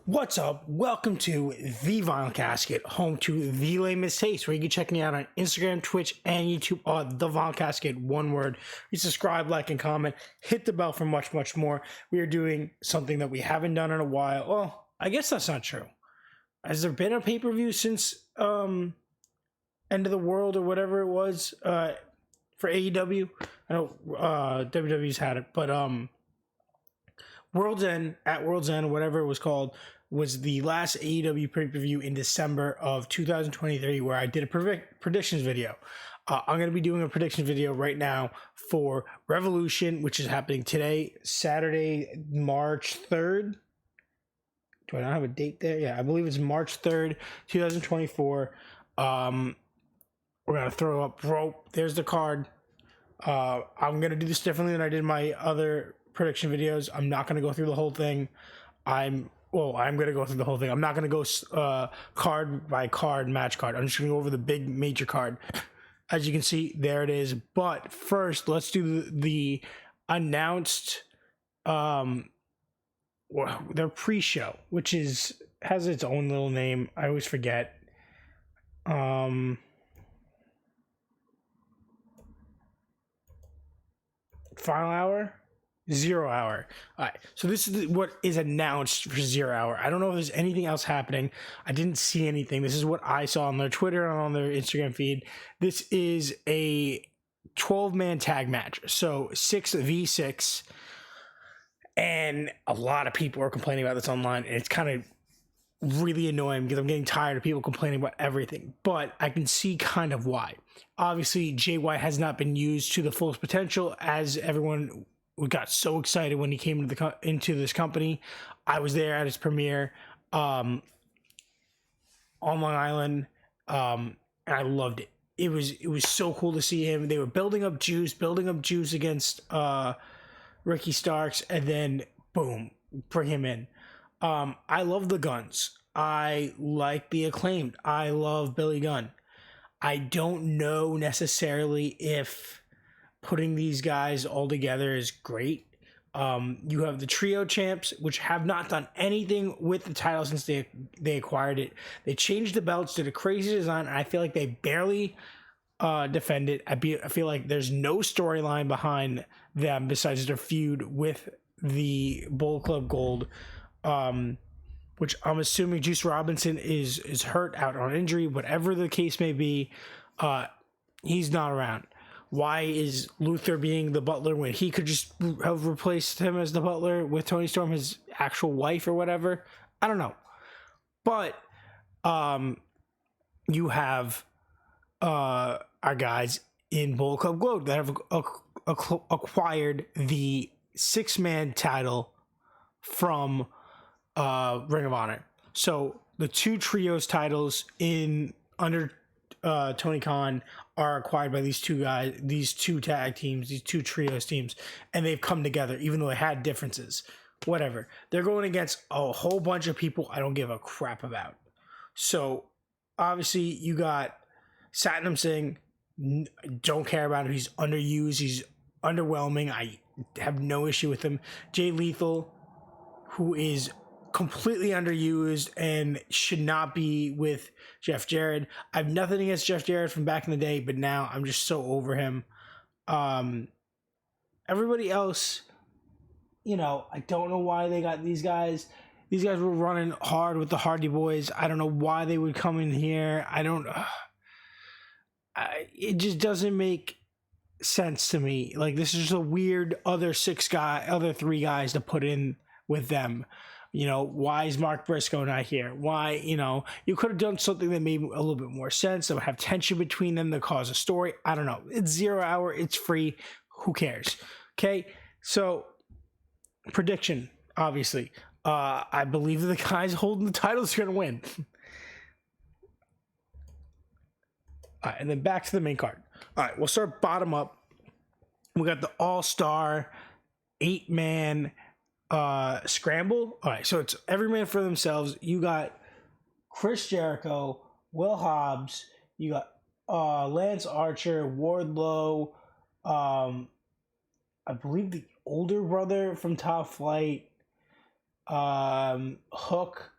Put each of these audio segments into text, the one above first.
What's up? Welcome to The Vinyl Casket, home to The Lamest Taste, where you can check me out on Instagram, Twitch, and YouTube on The Vinyl Casket, one word. You subscribe, like, and comment. Hit the bell for much, much more. We are doing something that we haven't done in a while. Well, I guess that's not true. Has there been a pay-per-view since End of the World or whatever it was for AEW? I know WWE's had it, but World's End, whatever it was called, was the last AEW pay-per-view in December of 2023 where I did a predictions video. I'm going to be doing a prediction video right now for Revolution, which is happening today, Saturday, March 3rd. Do I not have a date there? Yeah, I believe it's March 3rd, 2024. We're going to throw up rope. There's the card. I'm going to do this differently than I did my other prediction videos. I'm not going to go through the whole thing. I'm going to go through the whole thing. I'm not going to go card by card, match card. I'm just going to go over the big major card. As you can see, there it is. But first, let's do the announced their pre-show, which has its own little name. I always forget. Final hour? 0 hour. All right, so this is what is announced for 0 hour. I don't know if there's anything else happening. I didn't see anything. This is what I saw on their Twitter and on their Instagram feed. This is a 12-man tag match, so 6v6, and a lot of people are complaining about this online, and it's kind of really annoying because I'm getting tired of people complaining about everything, but I can see kind of why. Obviously, Jay White has not been used to the fullest potential, as everyone got so excited when he came into this company. I was there at its premiere on Long Island, and I loved it. It was so cool to see him. They were building up juice against Ricky Starks, and then boom, bring him in. I love the Guns. I like the Acclaimed. I love Billy Gunn. I don't know necessarily if putting these guys all together is great. You have the trio champs, which have not done anything with the title since they acquired it. They changed the belts, did a crazy design, and I feel like they barely defend it. I feel like there's no storyline behind them besides their feud with the Bullet Club Gold, which I'm assuming Juice Robinson is hurt, out on injury, whatever the case may be. He's not around. Why is Luther being the butler when he could just have replaced him as the butler with Toni Storm, his actual wife or whatever? I don't know. But you have our guys in Bullet Club Gold that have acquired the 6-man title from Ring of Honor. So the two trios titles under Tony Khan are acquired by these two guys, these two tag teams, these two trios teams, and they've come together even though they had differences. Whatever. They're going against a whole bunch of people I don't give a crap about. So obviously you got Satnam Singh. Don't care about him. He's underused. He's underwhelming. I have no issue with him. Jay Lethal, who is completely underused and should not be with Jeff Jarrett. I have nothing against Jeff Jarrett from back in the day, but now I'm just so over him. Everybody else, I don't know why they got these guys. These guys were running hard with the Hardy Boys. I don't know why they would come in here. It just doesn't make sense to me. Like, this is just a weird other three guys to put in with them. Why is Mark Briscoe not here? Why, you could have done something that made a little bit more sense, that would have tension between them, to cause a story. I don't know. It's 0 hour. It's free. Who cares? Okay. So prediction, obviously, I believe that the guys holding the titles are going to win. All right. And then back to the main card. All right. We'll start bottom up. We got the all-star 8-man scramble. All right, so it's every man for themselves. You got Chris Jericho, Will Hobbs, you got Lance Archer, Wardlow, I believe the older brother from Top Flight, Hook,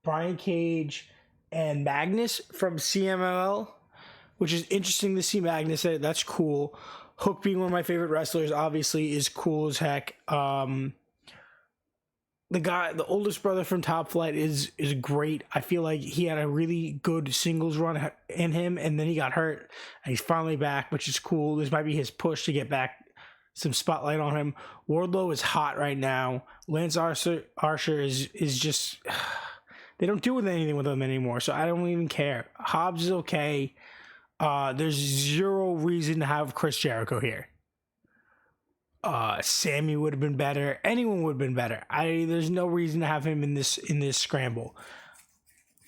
Brian Cage and Magnus from CMLL, which is interesting to see Magnus there. That's cool. Hook being one of my favorite wrestlers, obviously, is cool as heck. The oldest brother from Top Flight is great. I feel like he had a really good singles run in him, and then he got hurt, and he's finally back, which is cool. This might be his push to get back some spotlight on him. Wardlow is hot right now. Lance Archer is just they don't do anything with him anymore, so I don't even care. Hobbs is okay. There's zero reason to have Chris Jericho here. Sammy would have been better. Anyone would have been better. There's no reason to have him in this scramble.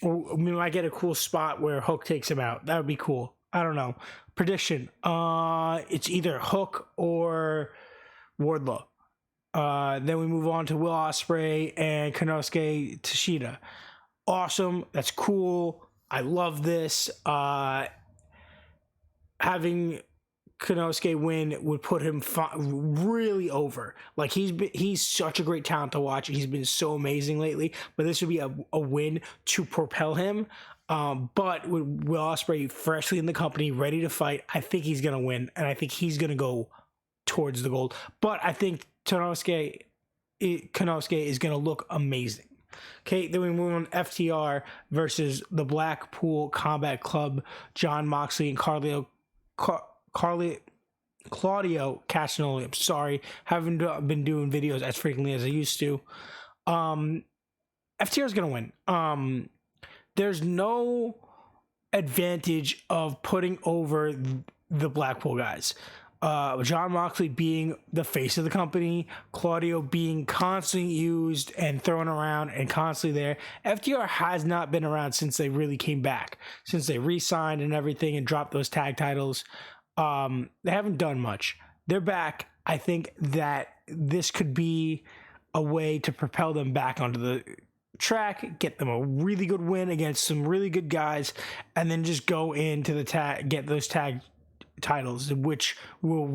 Or we might get a cool spot where Hook takes him out. That would be cool. I don't know. Prediction. It's either Hook or Wardlow. Then we move on to Will Ospreay and Konosuke Takeshita. Awesome. That's cool. I love this. Having Konosuke win would put him really over. Like he's such a great talent to watch. He's been so amazing lately. But this would be a win to propel him. But with Will Ospreay freshly in the company, ready to fight, I think he's gonna win, and I think he's gonna go towards the gold. But I think Konosuke is gonna look amazing. Okay, then we move on to FTR versus the Blackpool Combat Club, John Moxley and Claudio Castagnoli. I'm sorry, haven't been doing videos as frequently as I used to. FTR is gonna win. There's no advantage of putting over the Blackpool guys. John Moxley being the face of the company, Claudio being constantly used and thrown around and constantly there. FTR has not been around since they really came back, since they re-signed and everything and dropped those tag titles. They haven't done much. They're back. I think that this could be a way to propel them back onto the track, get them a really good win against some really good guys, and then just go into the get those tag titles, which will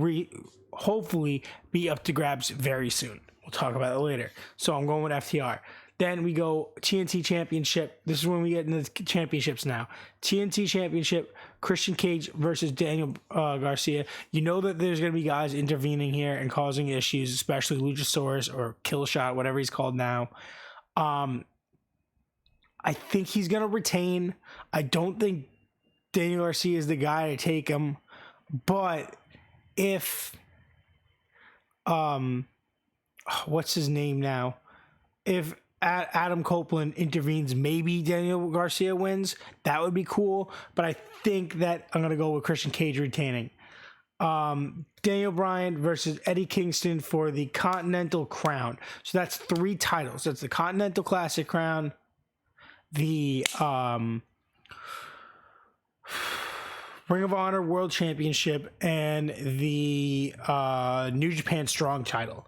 hopefully be up to grabs very soon. We'll talk about it later. So I'm going with FTR. Then we go TNT Championship. This is when we get into the championships now. TNT Championship, Christian Cage versus Daniel Garcia. You know that there's going to be guys intervening here and causing issues, especially Luchasaurus or Killshot, whatever he's called now. I think he's going to retain. I don't think Daniel Garcia is the guy to take him. But if, what's his name now? If Adam Copeland intervenes, maybe Daniel Garcia wins. That would be cool. But I think that I'm going to go with Christian Cage retaining. Daniel Bryan versus Eddie Kingston for the Continental Crown. So that's 3 titles. That's the Continental Classic Crown, the Ring of Honor World Championship, and the New Japan Strong title.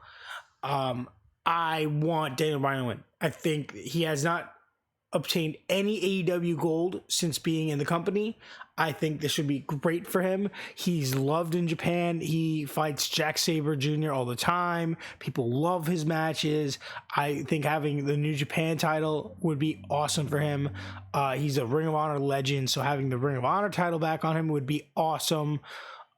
I want Daniel Bryan to win. I think he has not obtained any AEW gold since being in the company. I think this should be great for him. He's loved in Japan. He fights Jack Sabre Jr. all the time. People love his matches. I think having the New Japan title would be awesome for him. He's a Ring of Honor legend, so having the Ring of Honor title back on him would be awesome.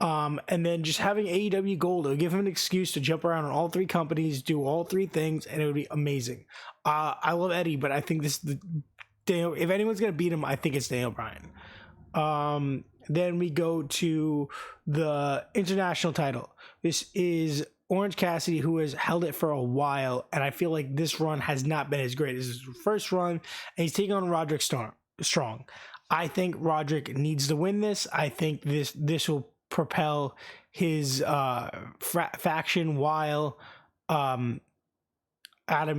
And then just having AEW gold, it would give him an excuse to jump around in all 3 companies, do all 3 things, and it would be amazing. I love Eddie, but I think if anyone's going to beat him, I think it's Daniel Bryan. Then we go to the international title. This is Orange Cassidy, who has held it for a while, and I feel like this run has not been as great. This is his first run, and he's taking on Roderick Strong. I think Roderick needs to win this. I think this will propel his faction while Adam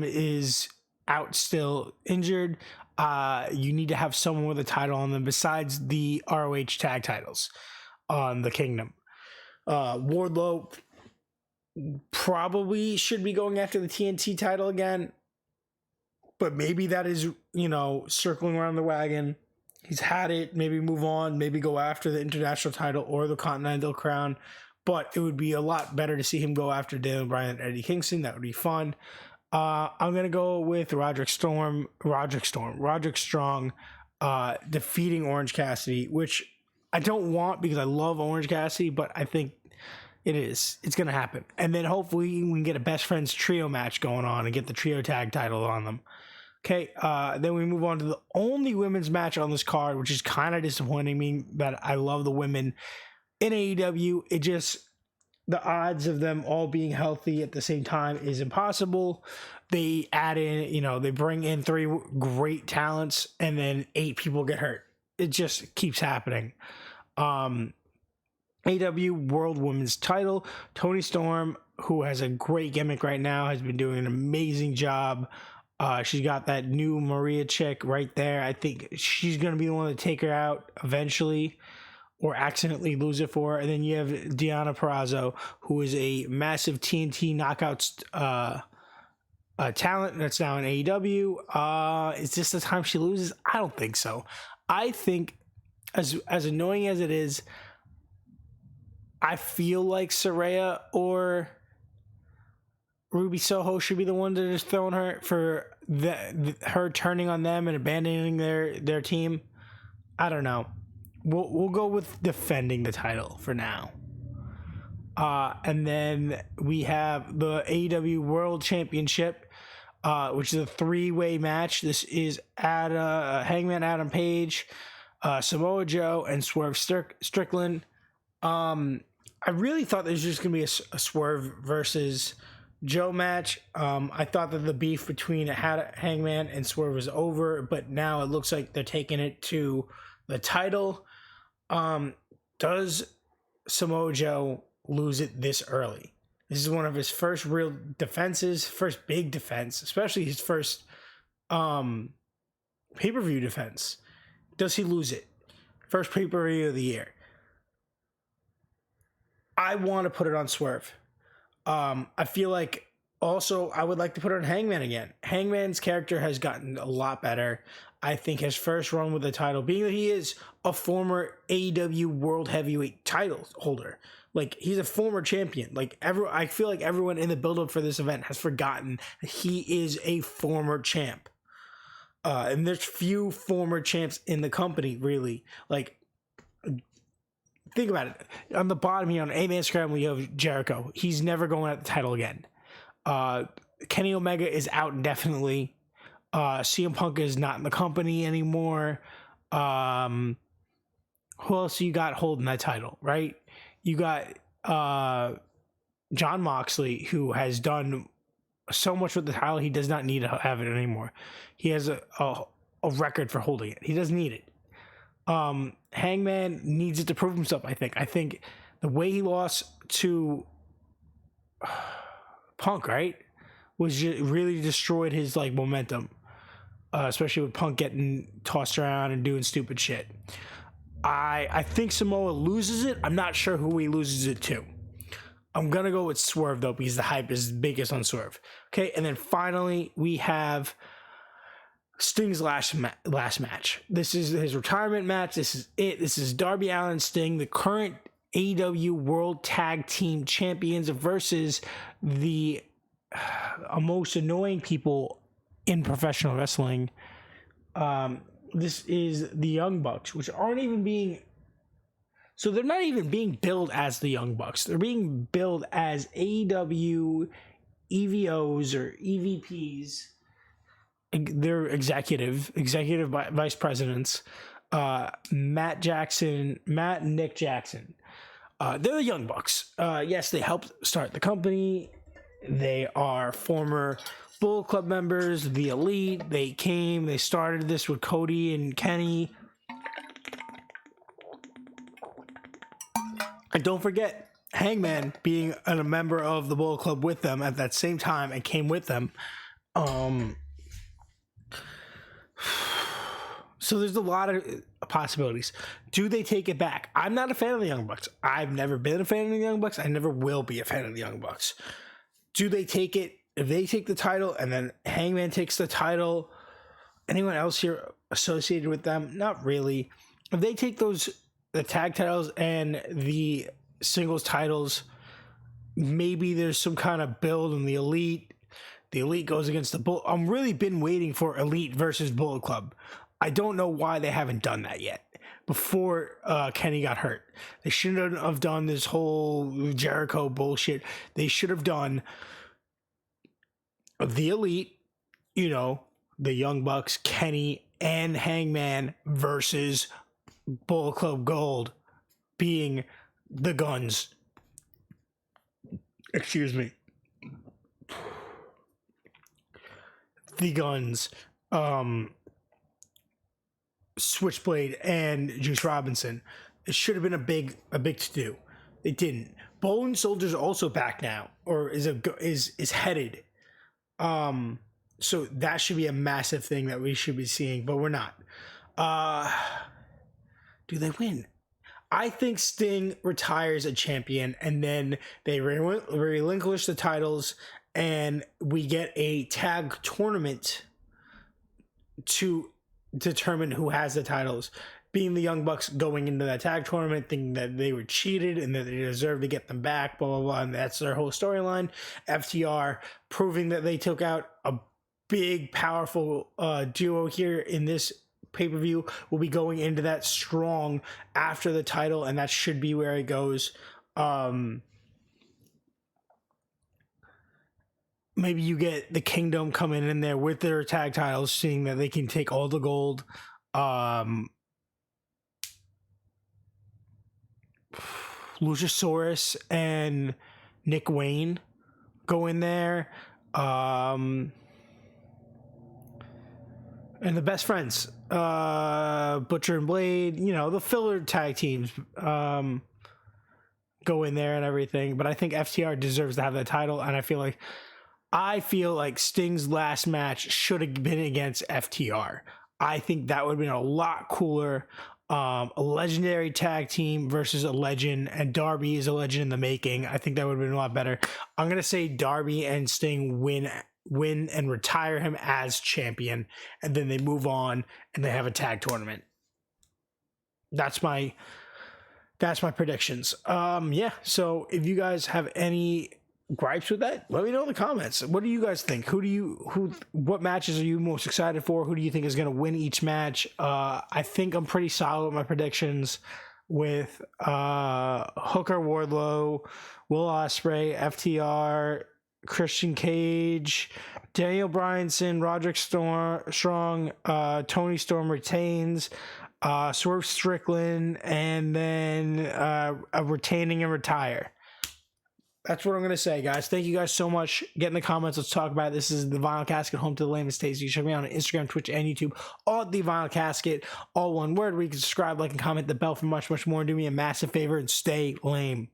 is out still injured. You need to have someone with a title on them besides the ROH tag titles on the Kingdom. Wardlow probably should be going after the TNT title again, but maybe that is, circling around the wagon. He's had it, maybe move on, maybe go after the international title or the Continental Crown, but it would be a lot better to see him go after Daniel Bryan and Eddie Kingston. That would be fun. I'm gonna go with Roderick Strong, defeating Orange Cassidy, which I don't want because I love Orange Cassidy, but I think it's gonna happen. And then hopefully we can get a best friends trio match going on and get the trio tag title on them. Okay, then we move on to the only women's match on this card, which is kind of disappointing me, but I love the women in AEW. It just, the odds of them all being healthy at the same time is impossible. They add in, they bring in 3 great talents and then 8 people get hurt. It just keeps happening. AEW World Women's Title, Toni Storm, who has a great gimmick right now, has been doing an amazing job. She's got that new Maria chick right there. I think she's going to be the one to take her out eventually or accidentally lose it for her. And then you have Deonna Purrazzo, who is a massive TNT Knockouts talent that's now in AEW. Is this the time she loses? I don't think so. I think, as annoying as it is, I feel like Saraya or Ruby Soho should be the one to just throw on her for her turning on them and abandoning their team. I don't know. We'll go with defending the title for now. And then we have the AEW World Championship, which is a 3-way match. This is Hangman Adam Page, Samoa Joe, and Swerve Strickland. I really thought there was just going to be a Swerve versus Joe match. I thought that the beef between Hangman and Swerve was over, but now it looks like they're taking it to the title. Does Samoa Joe lose it this early? This is one of his first real defenses, first big defense, especially his first pay-per-view defense. Does he lose it? First pay-per-view of the year. I want to put it on Swerve. I feel like also I would like to put it on Hangman again. Hangman's character has gotten a lot better. I think his first run with the title, being that he is a former AEW World Heavyweight title holder, like he's a former champion. Like I feel like everyone in the build-up for this event has forgotten that he is a former champ. And there's few former champs in the company, really. Like, think about it. On the bottom here, on A-Man Scramble, you have Jericho. He's never going at the title again. Kenny Omega is out indefinitely. CM Punk is not in the company anymore. Who else you got holding that title, right? You got Jon Moxley, who has done so much with the title, he does not need to have it anymore. He has a record for holding it. He doesn't need it. Hangman needs it to prove himself, I think. I think the way he lost to Punk, right, was just really destroyed his momentum, especially with Punk getting tossed around and doing stupid shit. I think Samoa loses it. I'm not sure who he loses it to. I'm going to go with Swerve, though, because the hype is biggest on Swerve. Okay, and then finally, we have Sting's last match. This is his retirement match. This is it. This is Darby Allin Sting, the current AEW World Tag Team Champions, versus the most annoying people in professional wrestling. This is the Young Bucks, which aren't even being... So they're not even being billed as the Young Bucks. They're being billed as AEW EVOs or EVPs. They're executive vice presidents. Matt and Nick Jackson. They're the Young Bucks. Yes, they helped start the company. They are former Bullet Club members, the Elite. They started this with Cody and Kenny. And don't forget Hangman being a member of the Bullet Club with them at that same time and came with them. So there's a lot of possibilities. Do they take it back? I'm not a fan of the Young Bucks. I've never been a fan of the Young Bucks. I never will be a fan of the Young Bucks. Do they take it? If they take the title and then Hangman takes the title, anyone else here associated with them? Not really. If they take the tag titles and the singles titles, maybe there's some kind of build in the Elite. The Elite goes against the Bull. I'm really been waiting for Elite versus Bullet Club. I don't know why they haven't done that yet. Before Kenny got hurt, they shouldn't have done this whole Jericho bullshit. They should have done the Elite, you know, the Young Bucks, Kenny, and Hangman versus Bullet Club Gold, being the Guns. Excuse me. The Guns, Switchblade, and Juice Robinson. It should have been a big to do. It didn't. Bone Soldier's also back now, or is headed. So that should be a massive thing that we should be seeing, but we're not. Do they win? I think Sting retires a champion, and then they relinquish the titles, and we get a tag tournament to determine who has the titles. Being the Young Bucks going into that tag tournament, thinking that they were cheated and that they deserve to get them back, blah, blah, blah, and that's their whole storyline. FTR proving that they took out a big, powerful duo here in this pay-per-view. Will be going into that strong after the title, and that should be where it goes. Maybe you get the Kingdom coming in there with their tag titles, seeing that they can take all the gold. Luchasaurus and Nick Wayne go in there. And the Best Friends, Butcher and Blade, you know, the filler tag teams go in there and everything. But I think FTR deserves to have that title, and I feel like Sting's last match should have been against FTR. I think that would have been a lot cooler. A legendary tag team versus a legend, and Darby is a legend in the making. I think that would have been a lot better. I'm going to say Darby and Sting win and retire him as champion, and then they move on and they have a tag tournament. That's my predictions. Yeah, so if you guys have any gripes with that, let me know in the comments. What do you guys think? What matches are you most excited for? Who do you think is going to win each match? I think I'm pretty solid with my predictions with Hooker, Wardlow, Will Ospreay, FTR, Christian Cage, Daniel Bryanson, Roderick Strong, Tony Storm retains, Swerve Strickland, and then retaining and retire. That's what I'm going to say, guys. Thank you guys so much. Get in the comments. Let's talk about it. This is the Vinyl Casket, home to the lamest taste. You can check me out on Instagram, Twitch, and YouTube. All at the Vinyl Casket, all one word, where you can subscribe, like, and comment, the bell for much, much more. Do me a massive favor and stay lame.